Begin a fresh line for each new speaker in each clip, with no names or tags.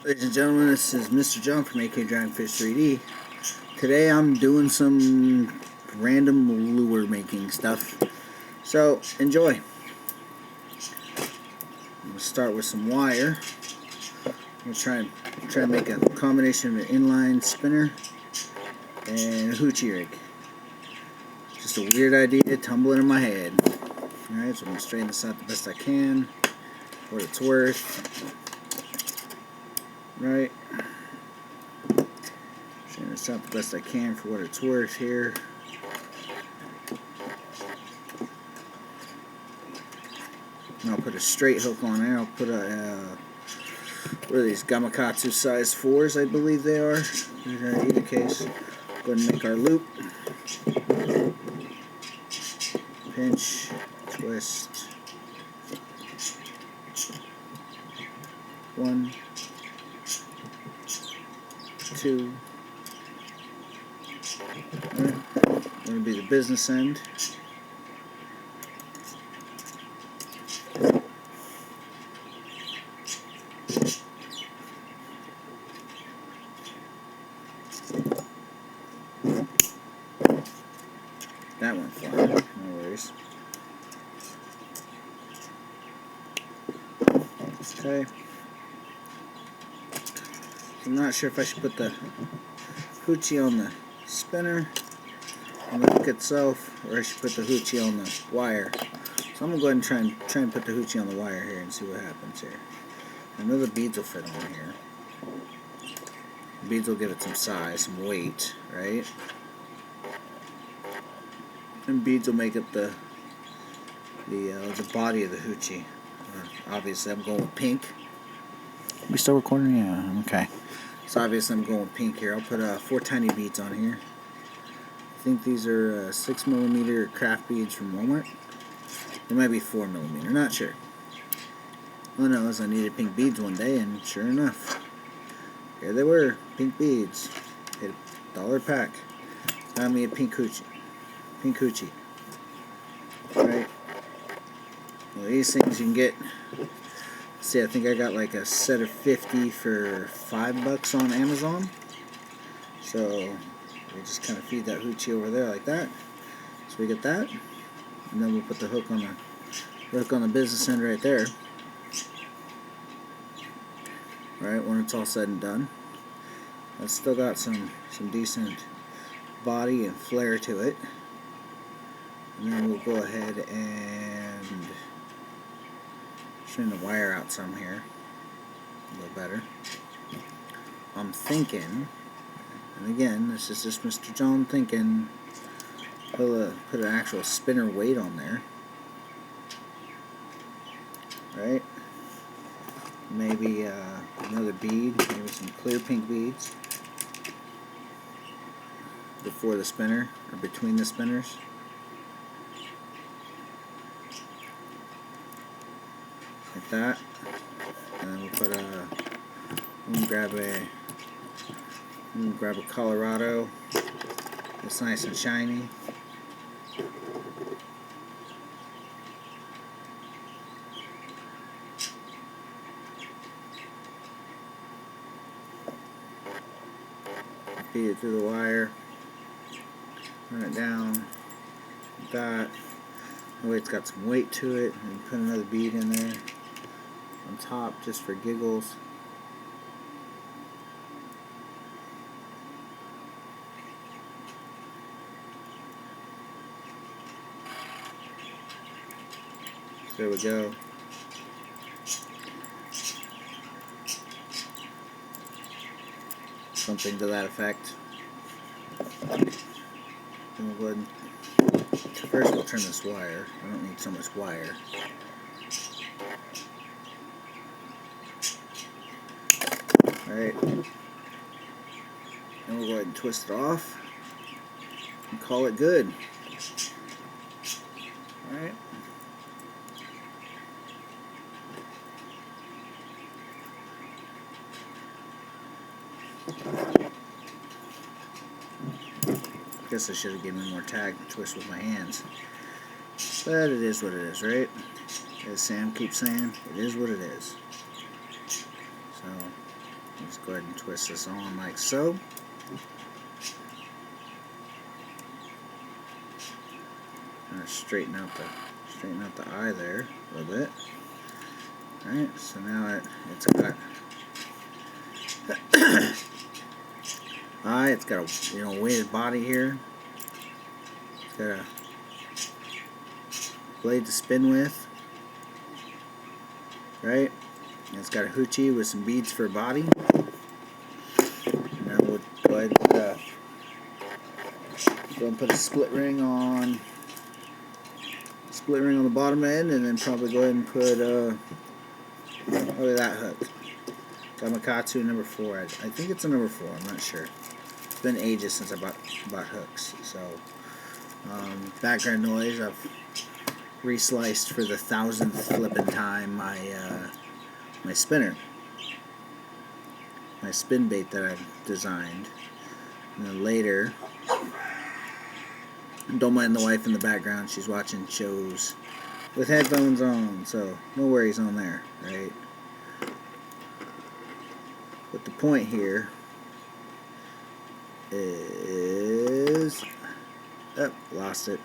Ladies and gentlemen, this is Mr. John from AK Dragonfish 3D. Today I'm doing some random lure making stuff. So, enjoy. I'm going to start with some wire. I'm going to try and make a combination of an inline spinner and a hoochie rig. Just a weird idea tumbling in my head. Alright, so I'm going to straighten this out the best I can, what it's worth. Right. Straighten this out the best I can for what it's worth here. And I'll put a straight hook on there. I'll put a what are these, Gamakatsu size 4s, I believe they are. In either case, go ahead and make our loop. Pinch, twist. 1, 2. Alright, going to be the business end. That went fine, no worries. Okay. I'm not sure if I should put the hoochie on the spinner, on the hook itself, or I should put the hoochie on the wire. So I'm going to go ahead and try and put the hoochie on the wire here and see what happens here. I know the beads will fit on here. The beads will give it some size, some weight, right? And beads will make up the body of the hoochie. Obviously, I'm going with pink. Are we still recording? Yeah, okay. So obviously, I'm going with pink here. I'll put 4 tiny beads on here. I think these are 6mm craft beads from Walmart. They might be 4mm, not sure. All I know is I needed pink beads one day, and sure enough, here they were, pink beads. Hit $1 pack. Found me a pink hoochie. Pink hoochie. Right. Well, these things you can get. See, I think I got like a set of 50 for $5 on Amazon. So we just kind of feed that hoochie over there like that. So we get that, and then we'll put the hook on the business end right there. Right, when it's all said and done, it's still got some decent body and flair to it. And then we'll go ahead and straighten the wire out some here, a little better. I'm thinking, and again, this is just Mr. John thinking, put an actual spinner weight on there, right? Maybe another bead, maybe some clear pink beads before the spinner, or between the spinners. Like that. And then we'll put grab a Colorado. It's nice and shiny. Feed it through the wire. Run it down. Like that. That way it's got some weight to it. And put another bead in there on top just for giggles. So there we go. Something to that effect. And we'll go ahead and first we'll turn this wire. I don't need so much wire. Alright. And we'll go ahead and twist it off and call it good. Alright. Guess I should have given me more tag to twist with my hands. But it is what it is, right? As Sam keeps saying, it is what it is. So Just go ahead and twist this on like so. Straighten out the eye there a little bit. Alright, so now it's got eye, it's got a weighted body here. It's got a blade to spin with. Right? And it's got a hoochie with some beads for a body. Now we'll go ahead and put a split ring on the bottom end, and then probably go ahead and put look at that hook. Gamakatsu number 4. I think it's a number 4. I'm not sure. It's been ages since I bought hooks. So background noise. I've resliced for the 1000th flipping time my spinner, my spin bait that I've designed. And then later, don't mind the wife in the background. She's watching shows with headphones on, so no worries on there, right? But the point here is, oh, lost it.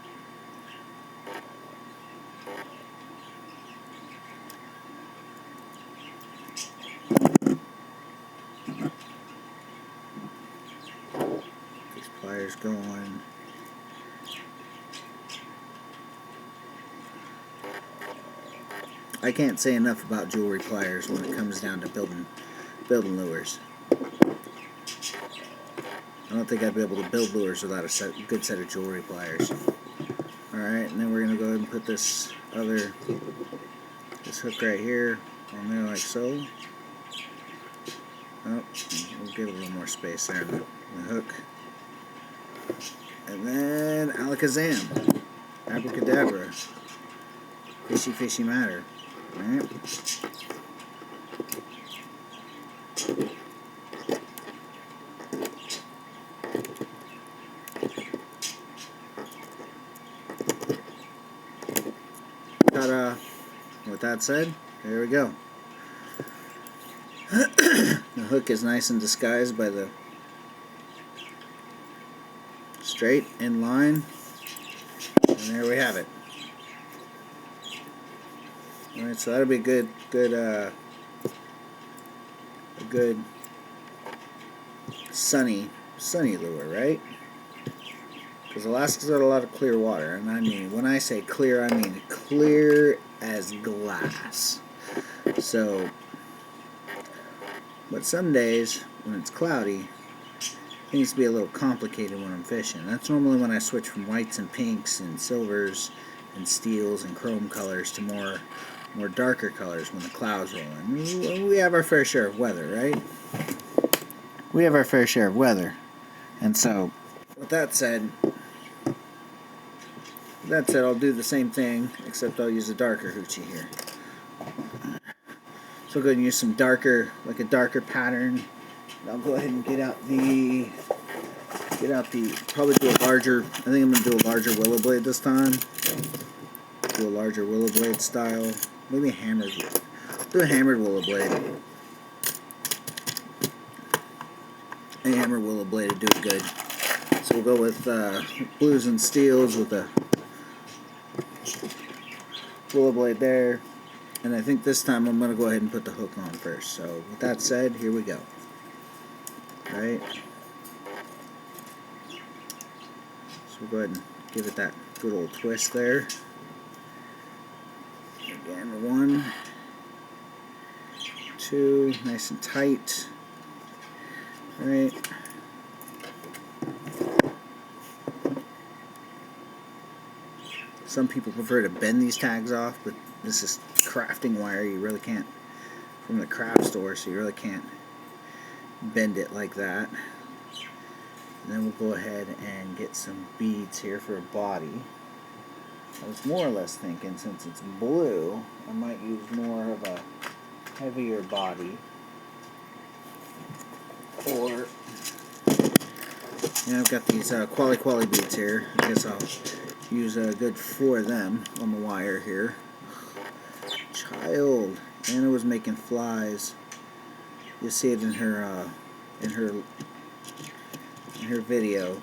These pliers going. I can't say enough about jewelry pliers when it comes down to building lures. I don't think I'd be able to build lures without a good set of jewelry pliers. Alright, and then we're going to go ahead and put this hook right here on there like so. Oh, we'll give it a little more space there in the hook. And then alakazam, abracadabra, fishy matter. Alright. Ta-da! With that said, there we go. The hook is nice and disguised by the straight inline, and there we have it. Alright, so that'll be a good sunny lure, right? Because Alaska's got a lot of clear water, and I mean, when I say clear, I mean clear as glass. So, but some days when it's cloudy, it needs to be a little complicated when I'm fishing. That's normally when I switch from whites and pinks and silvers and steels and chrome colors to more darker colors when the clouds roll in. We have our fair share of weather, right? We have our fair share of weather. And so, with that said, I'll do the same thing, except I'll use a darker hoochie here. So I'll go ahead and use some darker, like a darker pattern. I'll go ahead and get out the, probably do a larger, I think I'm going to do a larger willow blade this time. Do a larger willow blade style. Maybe a hammered, do a hammered willow blade. A hammered willow blade to do it good. So we'll go with blues and steels with a willow blade there. And I think this time I'm going to go ahead and put the hook on first. So with that said, here we go. Alright. So we'll go ahead and give it that good old twist there. Again, 1, 2, nice and tight. Alright. Some people prefer to bend these tags off, but this is crafting wire. You really can't, from the craft store, so you really can't bend it like that. And then we'll go ahead and get some beads here for a body. I was more or less thinking, since it's blue, I might use more of a heavier body. Or, I've got these quali beads here. I guess I'll use a good 4 of them on the wire here. Child, Anna was making flies. You'll see it in her video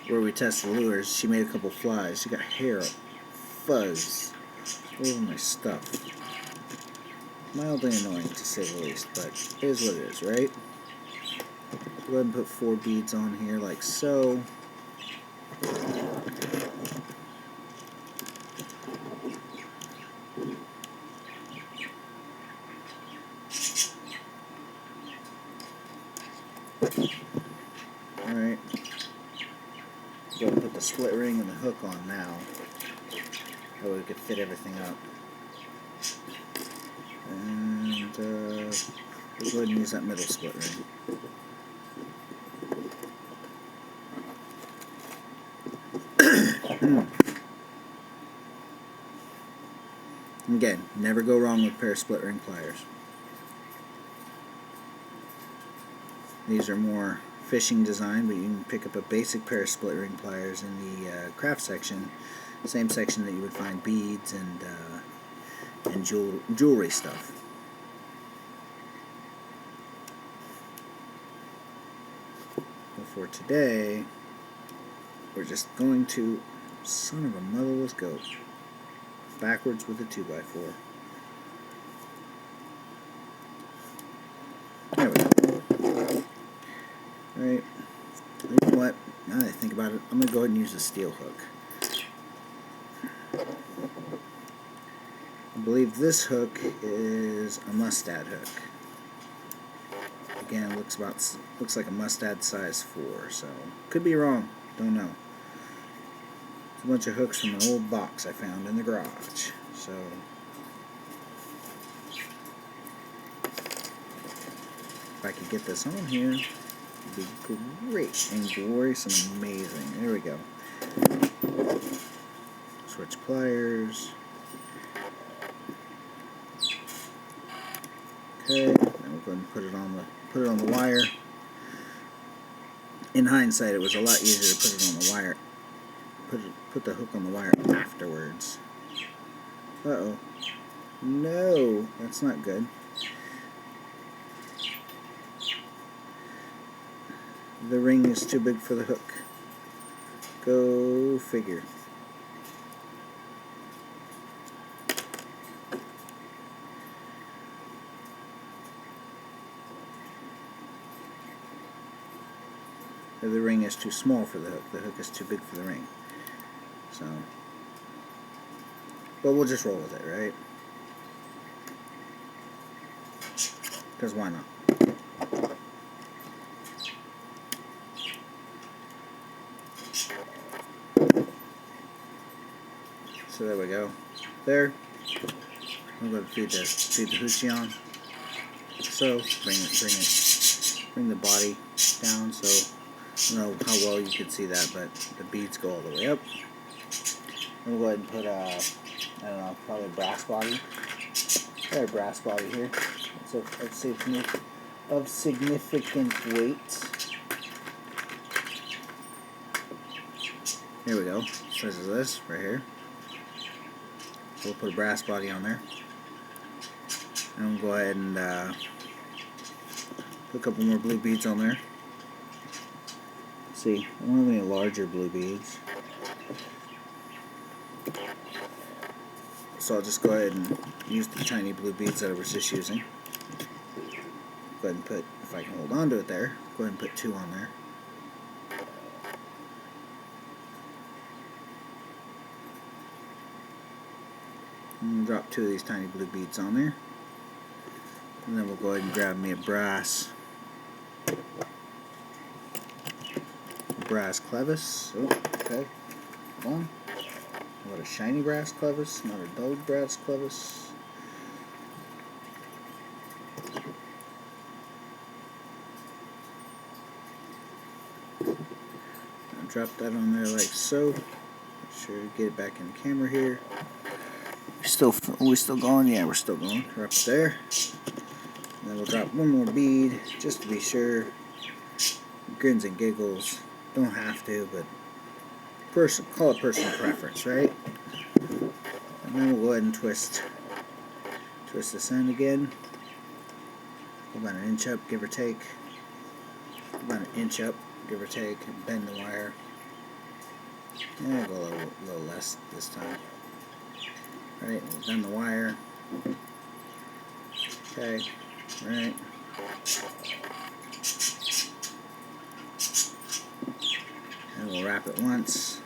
where we test the lures. She made a couple flies. She got hair fuzz all over my stuff. Mildly annoying to say the least, but it is what it is, right? Go ahead and put 4 beads on here like so. Alright. Go ahead and put the split ring and the hook on now. That way we could fit everything up. And we'll go ahead and use that middle split ring. Again, never go wrong with a pair of split ring pliers. These are more fishing design, but you can pick up a basic pair of split ring pliers in the craft section, same section that you would find beads and jewelry stuff. But for today, we're just going to, son of a motherless goat, backwards with a 2x4. There we go. Alright, you know what, now that I think about it, I'm going to go ahead and use a steel hook. I believe this hook is a mustad hook. Again, it looks like a mustad size 4, so could be wrong, don't know. It's a bunch of hooks from an old box I found in the garage, so if I could get this on here, it'd be great and glorious and amazing. There we go. Switch pliers. Okay, now we'll go ahead and put it on the wire. In hindsight, it was a lot easier to put it on the wire. Put the hook on the wire afterwards. Uh-oh. No, that's not good. The ring is too big for the hook. Go figure. The ring is too small for the hook. The hook is too big for the ring. So, but we'll just roll with it, right? Because why not? So there we go. There. I'm going to feed the hoochie on. So bring the body down. So I don't know how well you can see that, but the beads go all the way up. I'm going to go ahead and put I don't know, probably a brass body. Got a brass body here. So of significant weight. Here we go. So this is this right here. So we'll put a brass body on there. And we'll go ahead and put a couple more blue beads on there. Let's see, I don't have any larger blue beads. So I'll just go ahead and use the tiny blue beads that I was just using. Go ahead and put, if I can hold on to it there, go ahead and put 2 on there. And drop 2 of these tiny blue beads on there. And then we'll go ahead and grab me a brass clevis. Oh, okay. Come on. What a shiny brass clevis, not a dull brass clevis. I'll drop that on there like so. Make sure to get it back in the camera here. Are we still going? Yeah, we're still going. We're up there. And then we'll drop 1 more bead just to be sure. Grins and giggles. Don't have to, but call it personal preference, right? And then we'll go ahead and twist this end again. about an inch up, give or take. About an inch up, give or take. Bend the wire. Yeah, go a little less this time. Alright, we'll bend the wire. Okay, alright. And we'll wrap it once.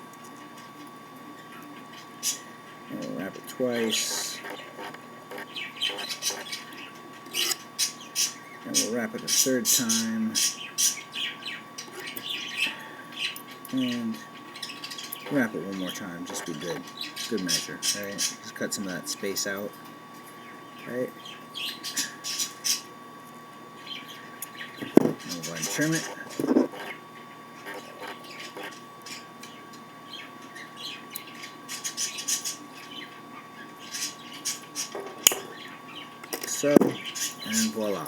And we'll wrap it twice. And we'll wrap it a third time. And wrap it one more time, just be good. Good measure, alright? Just cut some of that space out. Alright? And we'll go ahead and trim it. So, and voila.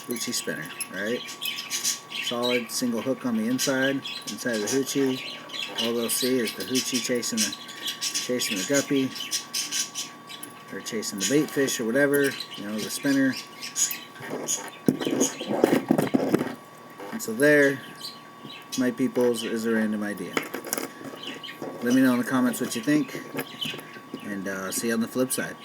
Hoochie spinner, right? Solid single hook on the inside of the hoochie. All they'll see is the hoochie chasing the guppy, or chasing the bait fish or whatever, you know, the spinner. And so there, my peoples, is a random idea. Let me know in the comments what you think, and see you on the flip side.